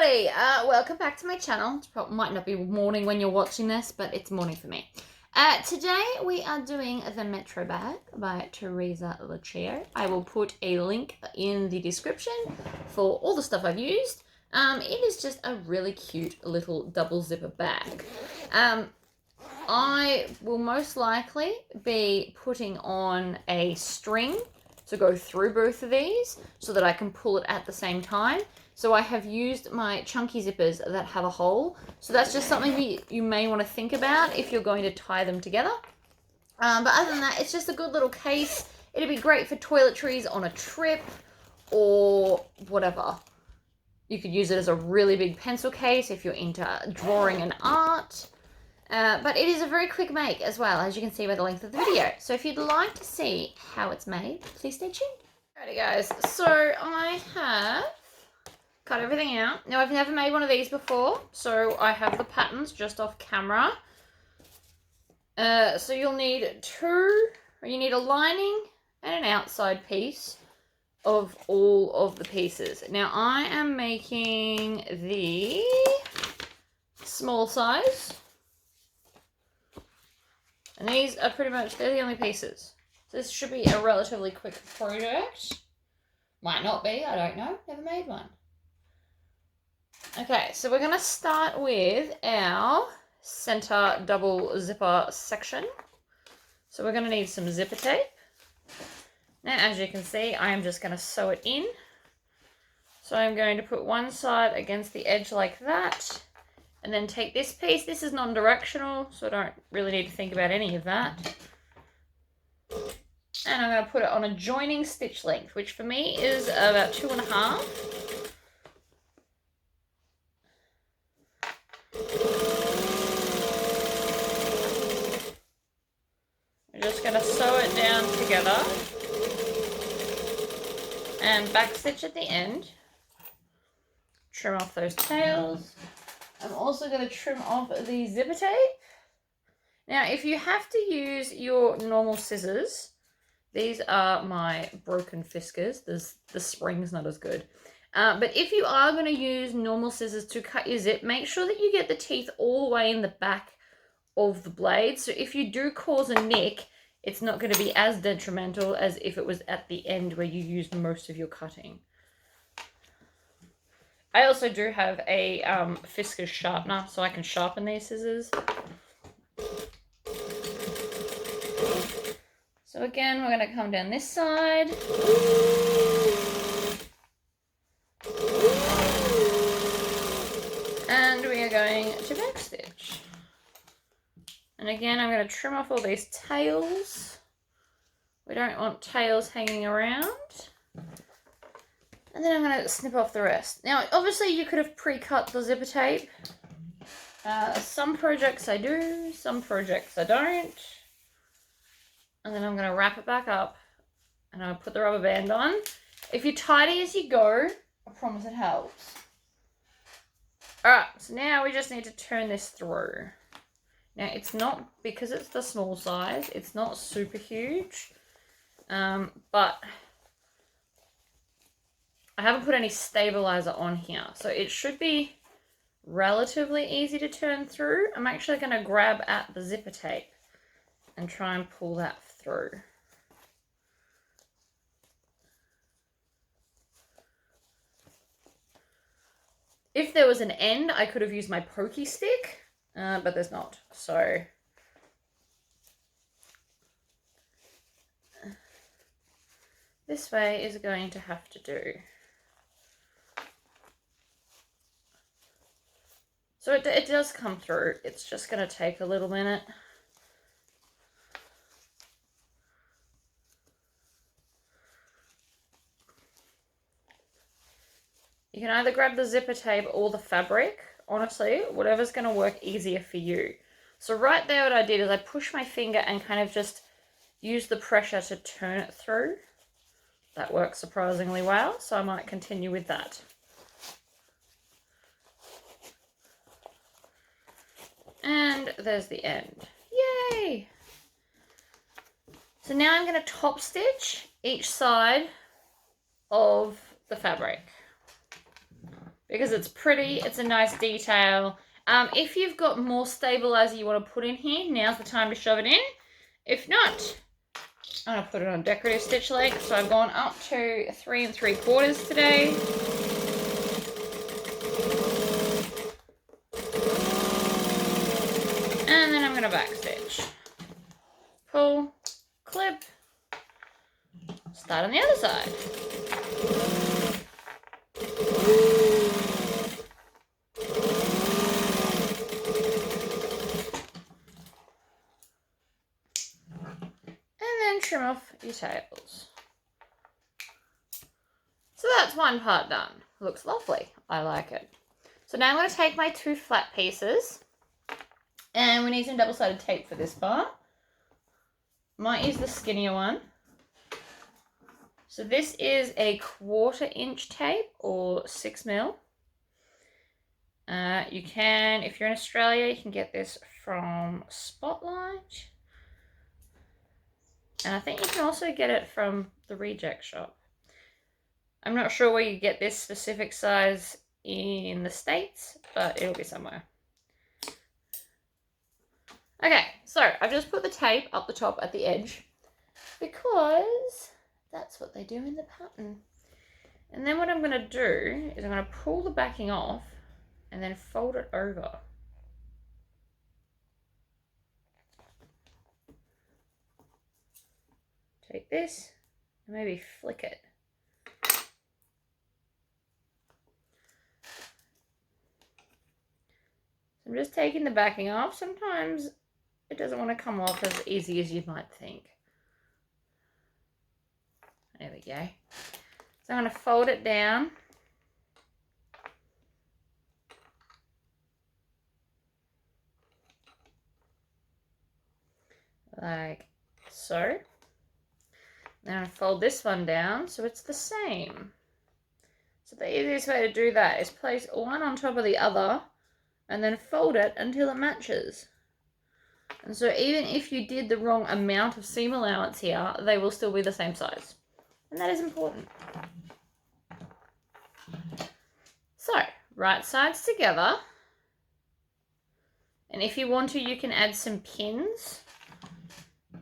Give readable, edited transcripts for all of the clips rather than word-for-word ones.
everybody, welcome back to my channel. It might not be morning when you're watching this, but it's morning for me. Today we are doing the Metro bag by Teresa Lucio. I will put a link in the description for all the stuff I've used. It is just a really cute little double zipper bag. I will most likely be putting on a string to go through both of these so that I can pull it at the same time. So I have used my chunky zippers that have a hole. So that's just something that you may want to think about if you're going to tie them together. But other than that, it's just a good little case. It'd be great for toiletries on a trip or whatever. You could use it as a really big pencil case if you're into drawing and art. But it is a very quick make as well, as you can see by the length of the video. So if you'd like to see how it's made, please stay tuned. Alrighty guys, so I have cut everything out. Now I've never made one of these before, so I have the patterns just off camera. So you'll need you need a lining and an outside piece of all of the pieces. Now I am making the small size. And these are pretty much, they're the only pieces. So this should be a relatively quick project. Might not be, I don't know. Never made one. Okay, so we're going to start with our center double zipper section. So we're going to need some zipper tape. Now, as you can see, I am just going to sew it in. So I'm going to put one side against the edge like that. And then take this piece. This is non-directional, so I don't really need to think about any of that. And I'm going to put it on a joining stitch length, which for me is about 2.5. We're just going to sew it down together. And back stitch at the end. Trim off those tails. I'm also going to trim off the zipper tape. Now, if you have to use your normal scissors, these are my broken Fiskars. The spring's not as good. But if you are going to use normal scissors to cut your zip, make sure that you get the teeth all the way in the back of the blade. So if you do cause a nick, it's not going to be as detrimental as if it was at the end where you used most of your cutting. I also do have a Fiskars sharpener, so I can sharpen these scissors. So again, we're going to come down this side. And we are going to backstitch. And again, I'm going to trim off all these tails. We don't want tails hanging around. And then I'm going to snip off the rest. Now, obviously, you could have pre-cut the zipper tape. Some projects I do, some projects I don't. And then I'm going to wrap it back up. And I'll put the rubber band on. If you tidy as you go, I promise it helps. Alright, so now we just need to turn this through. Now, it's not, because it's the small size, it's not super huge. But I haven't put any stabilizer on here, so it should be relatively easy to turn through. I'm actually going to grab at the zipper tape and try and pull that through. If there was an end, I could have used my pokey stick, but there's not, so this way is going to have to do. So it does come through. It's just going to take a little minute. You can either grab the zipper tape or the fabric. Honestly, whatever's going to work easier for you. So right there what I did is I pushed my finger and kind of just used the pressure to turn it through. That works surprisingly well, so I might continue with that. And there's the end. Yay! So now I'm going to top stitch each side of the fabric. because it's pretty. It's a nice detail. If you've got more stabilizer you want to put in here, now's the time to shove it in. If not, I'm going to put it on decorative stitch length. So I've gone up to 3 3/4 today. And then I'm going to back stitch. Pull, clip, start on the other side. Trim off your tails. So that's one part done. Looks lovely. I like it. So now I'm going to take my 2 flat pieces, and we need some double-sided tape for this part. Might use the skinnier one. So this is a 1/4 inch tape or 6 mil. You can, if you're in Australia, you can get this from Spotlight. And I think you can also get it from the reject shop. I'm not sure where you get this specific size in the States, but it'll be somewhere. Okay, so I've just put the tape up the top at the edge because that's what they do in the pattern. And then what I'm going to do is I'm going to pull the backing off and then fold it over. Take this and maybe flick it. So I'm just taking the backing off. Sometimes it doesn't want to come off as easy as you might think. There we go. So I'm going to fold it down. Like so. Then I fold this one down so it's the same. So the easiest way to do that is place one on top of the other and then fold it until it matches. And so even if you did the wrong amount of seam allowance here, they will still be the same size. And that is important. So, right sides together. And if you want to, you can add some pins.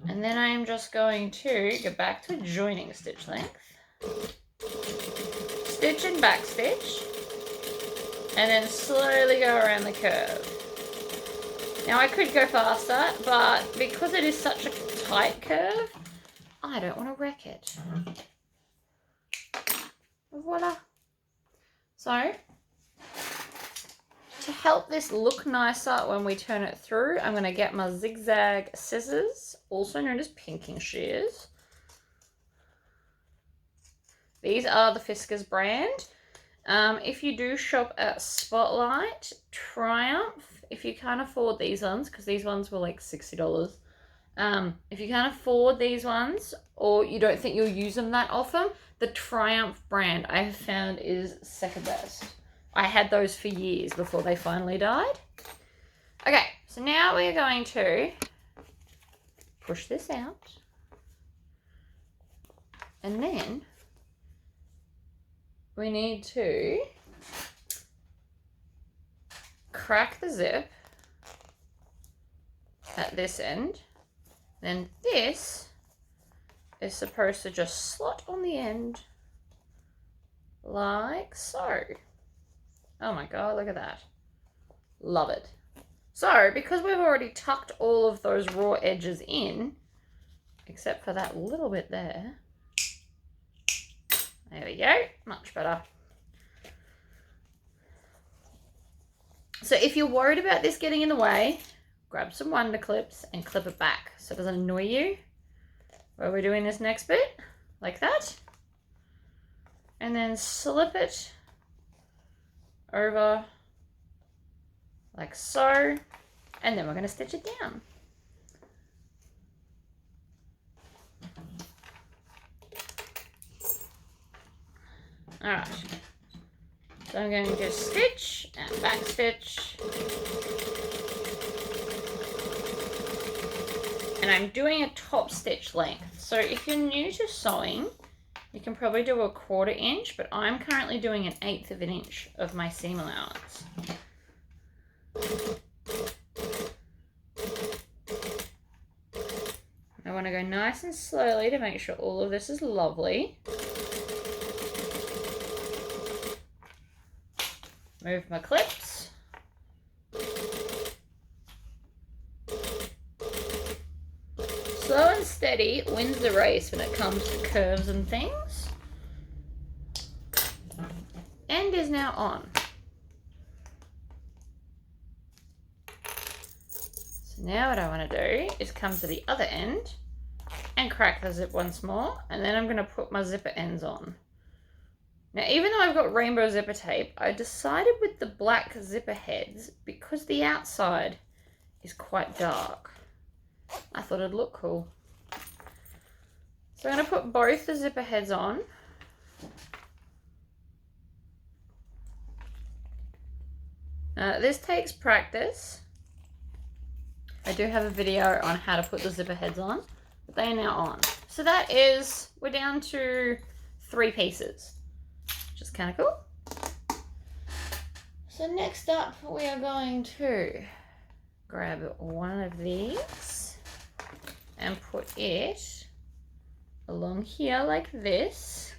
And then I am just going to go back to joining stitch length, stitch and back stitch, and then slowly go around the curve. Now I could go faster, but because it is such a tight curve, I don't want to wreck it. Voila. So, to help this look nicer when we turn it through, I'm going to get my zigzag scissors, also known as pinking shears. These are the Fiskars brand. If you do shop at Spotlight, Triumph, if you can't afford these ones, because these ones were like $60. If you can't afford these ones, or you don't think you'll use them that often, the Triumph brand I have found is second best. I had those for years before they finally died. Okay, so now we're going to push this out. And then we need to crack the zip at this end. Then this is supposed to just slot on the end like so. Oh my god, look at that. Love it. So, because we've already tucked all of those raw edges in, except for that little bit there. There we go, much better. So if you're worried about this getting in the way, grab some Wonder Clips and clip it back so it doesn't annoy you while we're doing this next bit, like that. And then slip it over like so, and then we're going to stitch it down. Alright, so I'm going to just stitch and back stitch, and I'm doing a top stitch length. So if you're new to sewing, You can probably do a 1/4 inch, but I'm currently doing 1/8 of an inch of my seam allowance. I want to go nice and slowly to make sure all of this is lovely. Move my clips. Slow and steady wins the race when it comes to curves and things. End is now on. So now what I want to do is come to the other end and crack the zip once more, and then I'm going to put my zipper ends on. Now, even though I've got rainbow zipper tape, I decided with the black zipper heads, because the outside is quite dark, I thought it'd look cool. So I'm going to put both the zipper heads on. This takes practice. I do have a video on how to put the zipper heads on, but they are now on. So that is, we're down to 3 pieces, which is kind of cool. So next up, we are going to grab one of these and put it along here like this.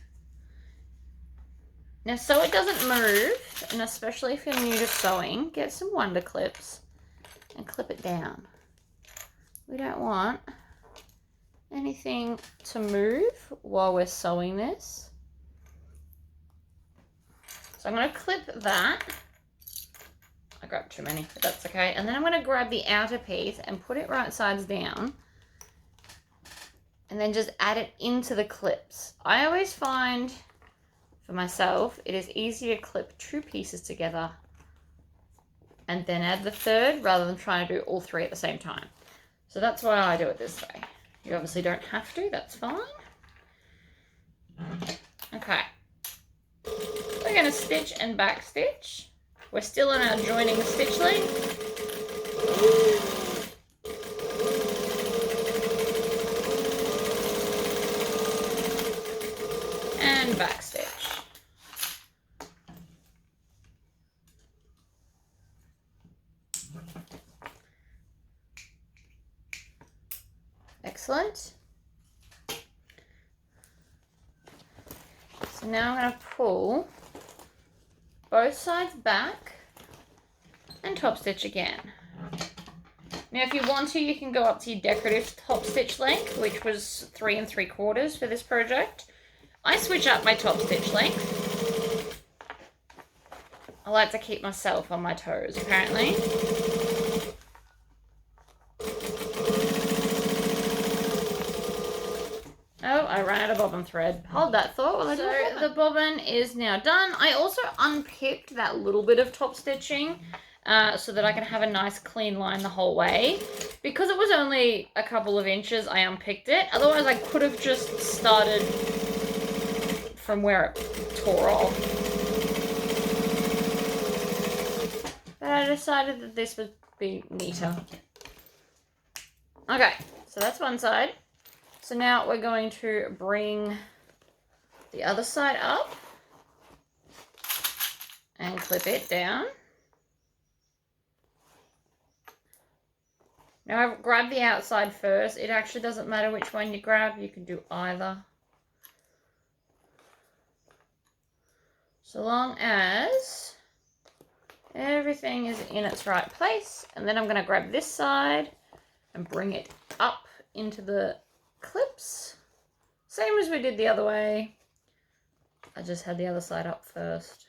Now, so it doesn't move, and especially if you're new to sewing, get some wonder clips and clip it down. We don't want anything to move while we're sewing this. So I'm going to clip that. I grabbed too many, but that's okay. And then I'm going to grab the outer piece and put it right sides down, and then just add it into the clips. I always find, for myself, it is easier to clip 2 pieces together and then add the third rather than trying to do all 3 at the same time. So that's why I do it this way. You obviously don't have to, that's fine. Okay. We're going to stitch and back stitch. We're still on our joining stitch length. And back stitch. Excellent. So now I'm going to pull both sides back and top stitch again. Now if you want to, you can go up to your decorative top stitch length, which was 3 3/4 for this project. I switch up my top stitch length. I like to keep myself on my toes, apparently. Oh, I ran out of bobbin thread. Hold that thought while I do it. So the bobbin is now done. I also unpicked that little bit of top stitching so that I can have a nice clean line the whole way. Because it was only a couple of inches, I unpicked it. Otherwise, I could have just started from where it tore off. But I decided that this would be neater. Okay, so that's one side. So now we're going to bring the other side up and clip it down. Now I've grabbed the outside first. It actually doesn't matter which one you grab. You can do either. So long as everything is in its right place. And then I'm going to grab this side and bring it up into the clips, same as we did the other way. I just had the other side up first.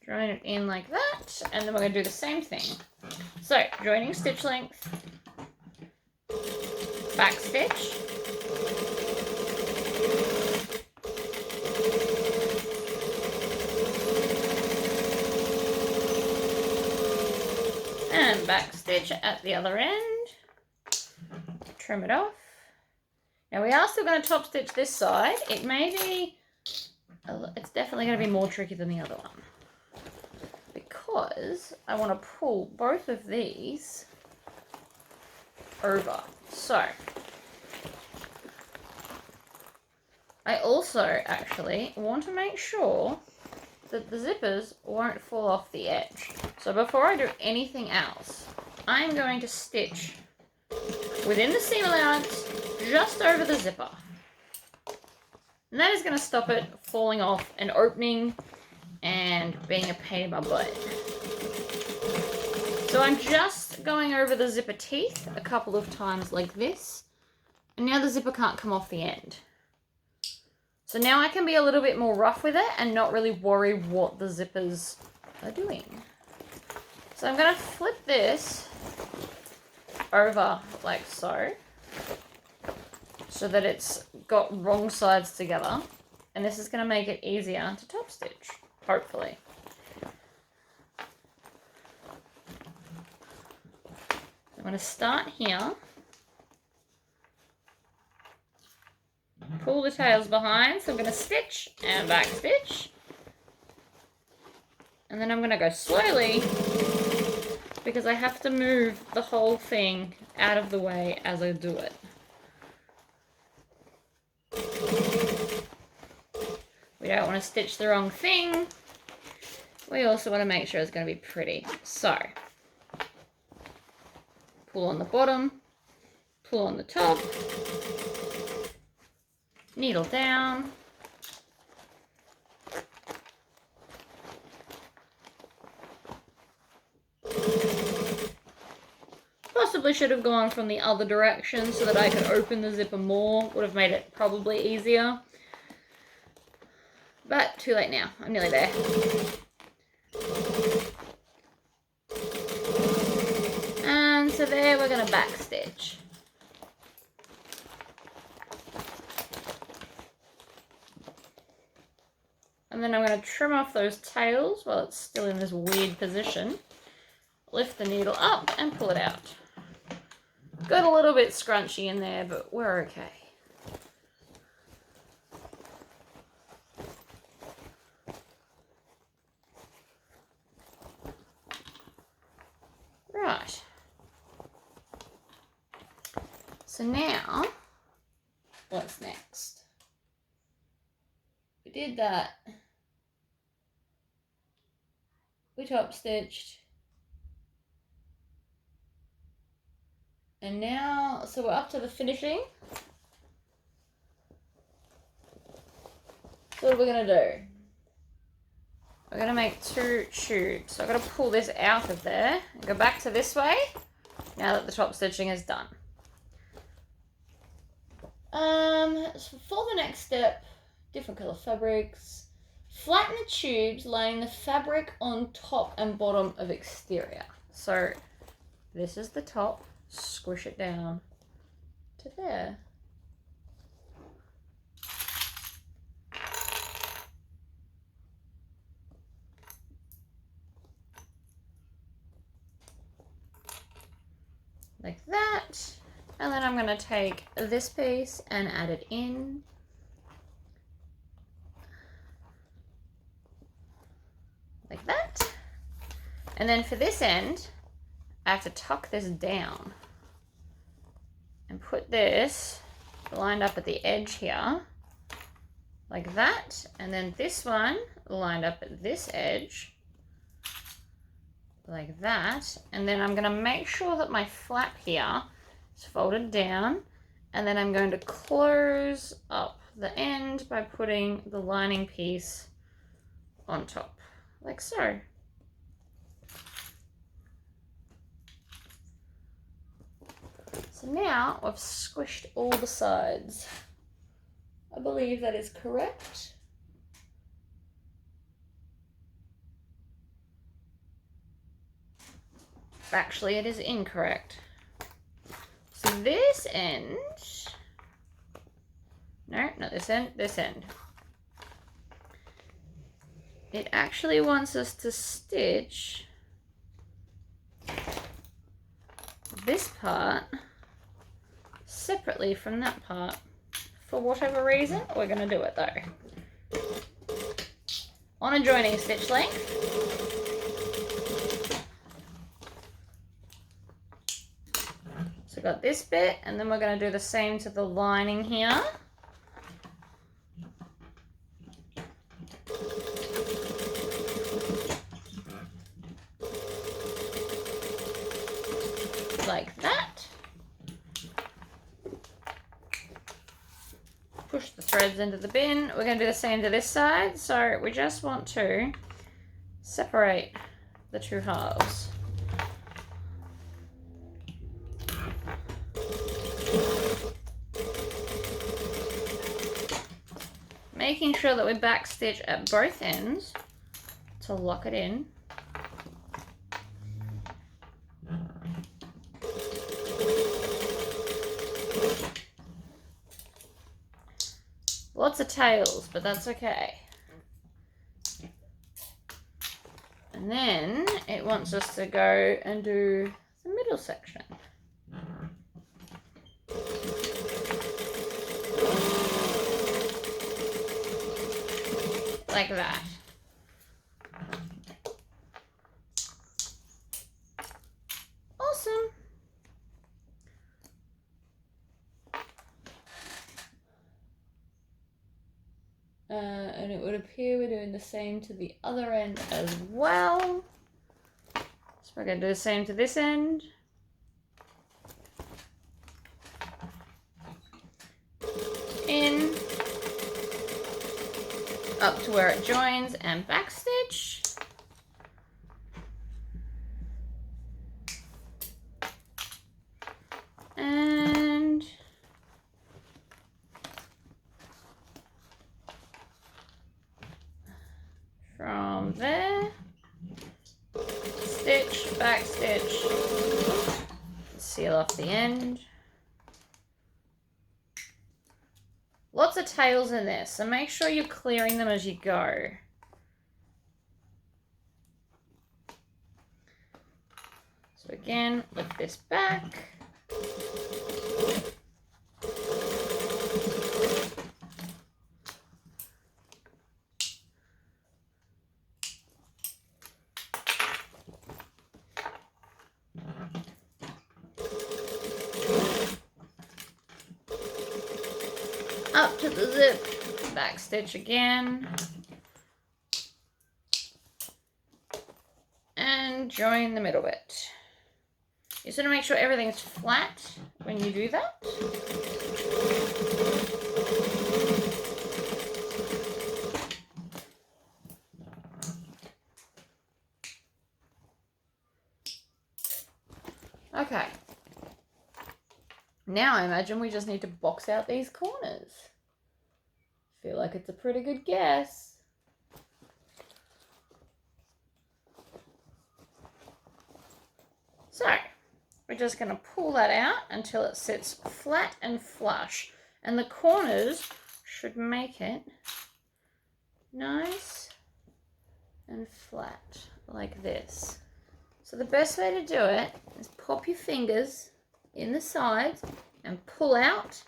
Join it in like that, and then we're going to do the same thing. So joining stitch length, back stitch, and back stitch at the other end, trim it off. Now we are still going to top stitch this side. It may be, it's definitely going to be more tricky than the other one, because because I want to pull both of these over. So I also actually want to make sure that the zippers won't fall off the edge. So before I do anything else, I'm going to stitch within the seam allowance just over the zipper. And that is going to stop it falling off and opening and being a pain in my butt. So I'm just going over the zipper teeth a couple of times like this. And now the zipper can't come off the end. So now I can be a little bit more rough with it and not really worry what the zippers are doing. So I'm going to flip this over like so that it's got wrong sides together. And this is going to make it easier to top stitch, hopefully. I'm going to start here. Pull the tails behind, so I'm going to stitch and back stitch. And then I'm going to go slowly because I have to move the whole thing out of the way as I do it. We don't want to stitch the wrong thing. We also want to make sure it's going to be pretty. So, pull on the bottom, pull on the top, needle down, possibly should have gone from the other direction so that I could open the zipper more, would have made it probably easier, but too late now, I'm nearly there. And so there we're going to back stitch. And then I'm going to trim off those tails while it's still in this weird position. Lift the needle up and pull it out. Got a little bit scrunchy in there, but we're okay. Right. So now, what's next? We did that. We top stitched. And now, so we're up to the finishing. So what are we going to do? We're going to make 2 tubes. So I've got to pull this out of there and go back to this way now that the top stitching is done. So for the next step, different color fabrics. Flatten the tubes, laying the fabric on top and bottom of exterior. So this is the top, squish it down to there. Like that. And then I'm going to take this piece and add it in. Like that. And then for this end, I have to tuck this down and put this lined up at the edge here, like that. And then this one lined up at this edge, like that. And then I'm going to make sure that my flap here is folded down. And then I'm going to close up the end by putting the lining piece on top, like so. So now I've squished all the sides. I believe that is correct. Actually, it is incorrect. So this end, no, not this end, this end. It actually wants us to stitch this part separately from that part. For whatever reason, we're going to do it though. On a joining stitch length, we've got this bit, and then we're going to do the same to the lining here. Like that. Push the threads into the bin. We're going to do the same to this side. So we just want to separate the two halves. Making sure that we backstitch at both ends to lock it in. Lots of tails, but that's okay. And then it wants us to go and do the middle section. Like that. Awesome. And it would appear we're doing the same to the other end as well. So we're going to do the same to this end. In, up to where it joins, and backstitch. And from there, stitch, backstitch, seal off the end. Lots of tails in this, so make sure you're clearing them as you go. So again, lift this back. Up to the zip, back stitch again, and join the middle bit. You just want to make sure everything's flat when you do that. Okay. Now I imagine we just need to box out these corners. Feel like it's a pretty good guess. So we're just going to pull that out until it sits flat and flush, and the corners should make it nice and flat like this. So the best way to do it is pop your fingers in the sides and pull out,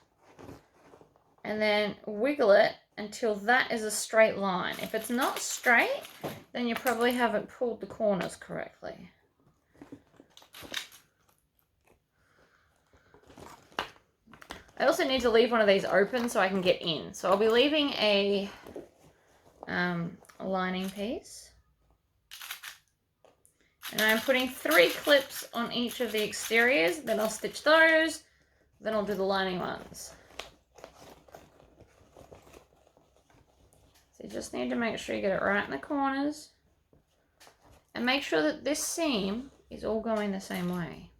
and then wiggle it until that is a straight line. If it's not straight, then you probably haven't pulled the corners correctly. I also need to leave one of these open so I can get in. So I'll be leaving a lining piece. And I'm putting 3 clips on each of the exteriors. Then I'll stitch those. Then I'll do the lining ones. So you just need to make sure you get it right in the corners. And make sure that this seam is all going the same way.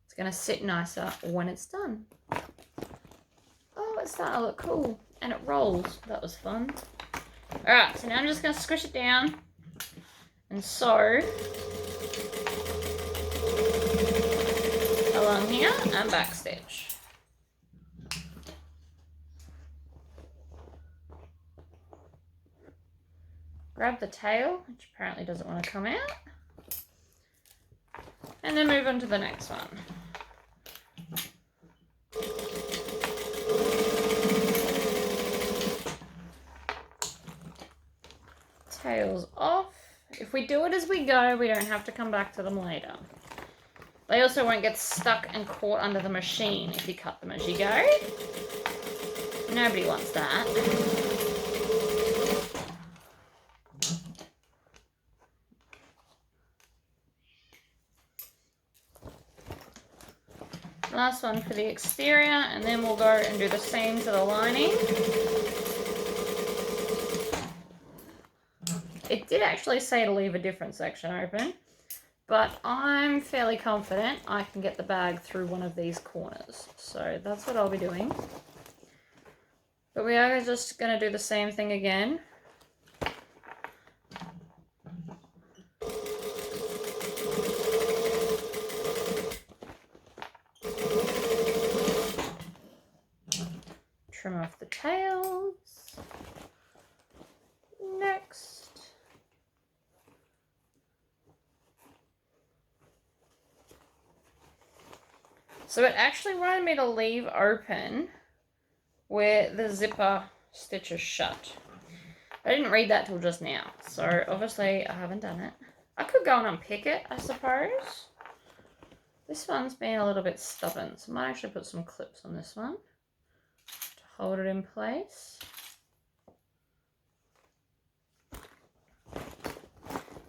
It's going to sit nicer when it's done. Oh, it's starting to look cool. And it rolls. That was fun. Alright, so now I'm just going to squish it down and sew along here and backstitch. Grab the tail, which apparently doesn't want to come out, and then move on to the next one. Tails off. If we do it as we go, we don't have to come back to them later. They also won't get stuck and caught under the machine if you cut them as you go. Nobody wants that. Last one for the exterior, and then we'll go and do the same to the lining. It did actually say to leave a different section open, but I'm fairly confident I can get the bag through one of these corners. So that's what I'll be doing. But we are just going to do the same thing again. Trim off the tails. Next. So it actually wanted me to leave open where the zipper stitches shut. I didn't read that till just now, so obviously I haven't done it. I could go and unpick it, I suppose. This one's been a little bit stubborn, so I might actually put some clips on this one to hold it in place.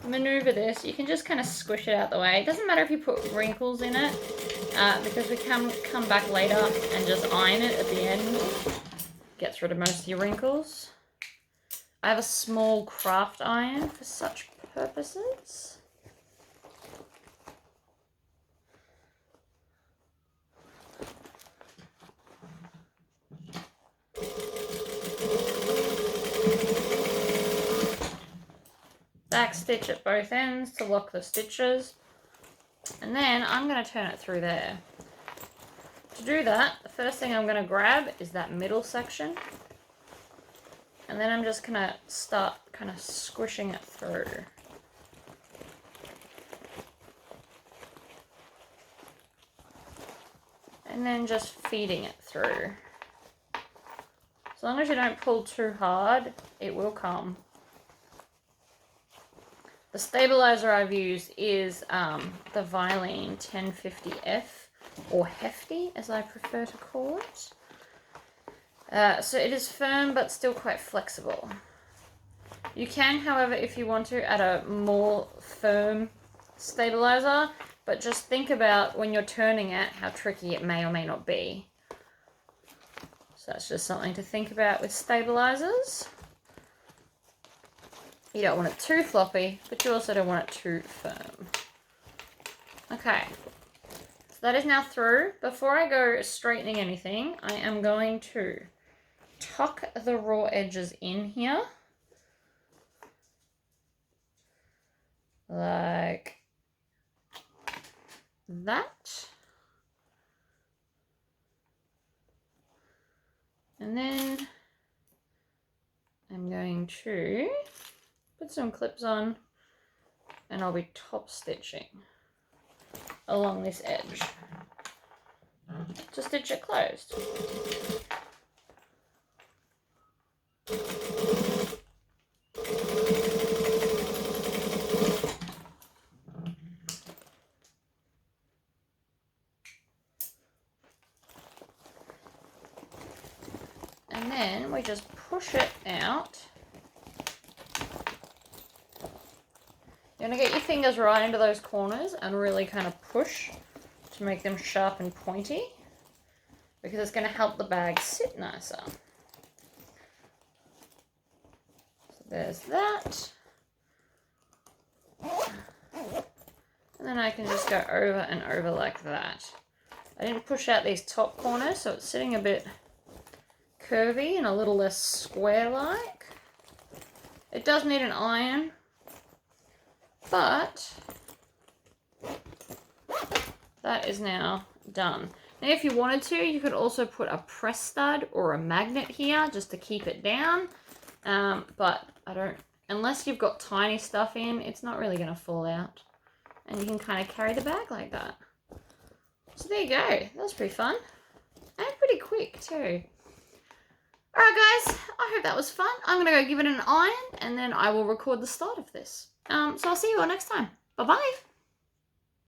Maneuver this, you can just kind of squish it out the way. It doesn't matter if you put wrinkles in it, because we can come back later and just iron it at the end. Gets rid of most of your wrinkles. I have a small craft iron for such purposes. Back stitch at both ends to lock the stitches. And then I'm going to turn it through there. To do that, the first thing I'm going to grab is that middle section. And then I'm just going to start kind of squishing it through. And then just feeding it through. As long as you don't pull too hard, it will come. The stabilizer I've used is the Vilene 1050F, or Hefty as I prefer to call it. So it is firm but still quite flexible. You can, however, if you want to, add a more firm stabilizer, but just think about when you're turning it how tricky it may or may not be. So that's just something to think about with stabilizers. You don't want it too floppy, but you also don't want it too firm. Okay, so that is now through. Before I go straightening anything, I am going to tuck the raw edges in here. Like that. And then I'm going to put some clips on and I'll be top stitching along this edge to stitch it closed. And then we just push it out. You're going to get your fingers right into those corners and really kind of push to make them sharp and pointy, because it's going to help the bag sit nicer. So there's that. And then I can just go over and over like that. I didn't push out these top corners, so it's sitting a bit curvy and a little less square-like. It does need an iron, but that is now done. Now if you wanted to, you could also put a press stud or a magnet here just to keep it down, but I don't, unless you've got tiny stuff in, it's not really going to fall out, and you can kind of carry the bag like that. So there you go, that was pretty fun and pretty quick too. Alright guys, I hope that was fun. I'm going to go give it an iron and then I will record the start of this. So I'll see you all next time. Bye bye.